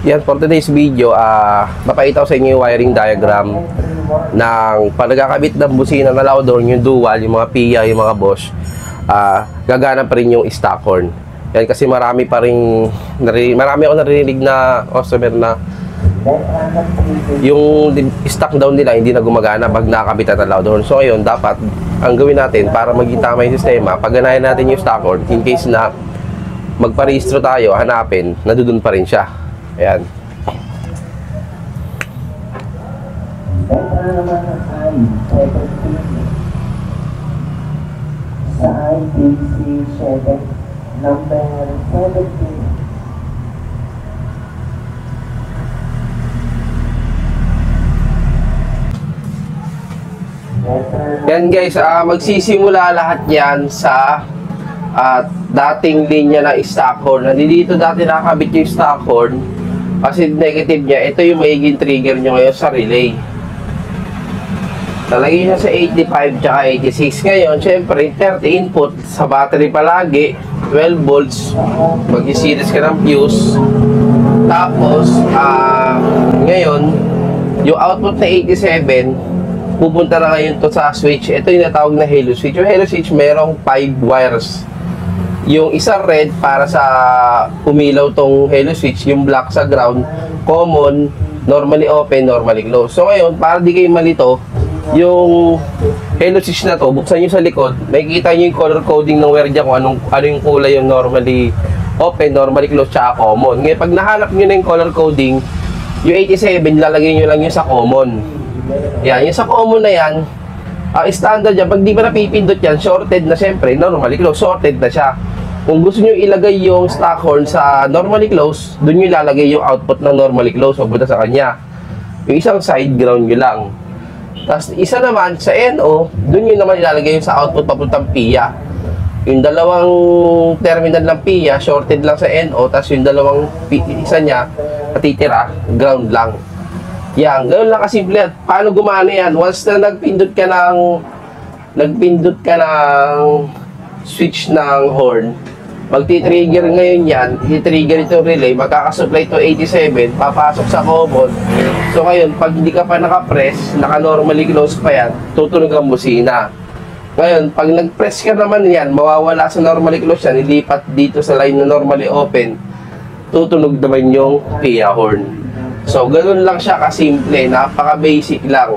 Yan, for today's video, papakita ko sa inyo yung wiring diagram ng pagkakabit ng busina na loud horn, yung dual, yung mga PIA, yung mga Bosch. Gagana pa rin yung stock horn. Yan, kasi marami ako narinig na customer na yung stock down nila hindi na gumagana pag nakakabit na loud horn. So ngayon, dapat ang gawin natin para maging tama yung sistema, pagganahin natin yung stock horn in case na magparehistro tayo, hanapin, nadudun pa rin siya. Ayan. Sa ITC 7, number 17. Yan guys, magsisimula lahat yan sa dating linya na stock horn. Nandito dati nakakabit yung stock horn kasi negative niya. Ito yung magiging trigger nyo ngayon sa relay. Nalagay niya sa 85 tsaka 86. Ngayon, syempre 30 input sa battery palagi, 12 volts. Mag-series ka ng fuse. Tapos ngayon yung output na 87 pupunta na ngayon to sa switch. Ito yung natawag na halo switch. Yung halo switch merong 5 wires. Yung isa red para sa umilaw tong halo switch, yung black sa ground, common, normally open, normally closed. So ngayon, para di kayo malito, yung halo switch na to, buksan nyo sa likod, makikita nyo yung color coding ng wire dyan kung ano yung kulay yung normally open, normally closed, tsaka common. Ngayon, pag nahanap nyo na yung color coding, yung 87, lalagay nyo lang yun sa common. Yan, yung sa common na yan, standard dyan, pag di ba napipindot yan, shorted na syempre, normally closed, sorted na siya. Kung gusto nyo ilagay yung stock horn sa normally closed, doon nyo ilalagay yung output ng normally closed, papunta sa kanya. Yung isang side, ground nyo lang. Tapos isa naman, sa NO, doon nyo naman ilalagay yung sa output papuntang PIA. Yung dalawang terminal ng PIA, shorted lang sa NO, tapos yung dalawang isa niya, natitira, ground lang. Yan, ganoon lang kasimple yan. Paano gumana yan? Once na nagpindot ka ng switch ng horn, magti-trigger ngayon yan, i-trigger ito relay, magkakasupply ito 87, papasok sa common. So ngayon, pag hindi ka pa naka-press, naka-normally close pa yan, tutunog ang busina. Ngayon, pag nag-press ka naman yan, mawawala sa normally close yan, ilipat dito sa line na normally open, tutunog naman yung PIA horn. So, ganun lang siya kasimple, napaka-basic lang.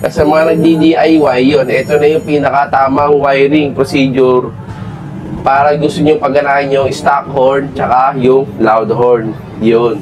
Kasi sa mga nagdi-DIY yun, ito na yung pinakatamang wiring procedure para gusto nyo pagganahin yung stock horn tsaka yung loud horn. Yun.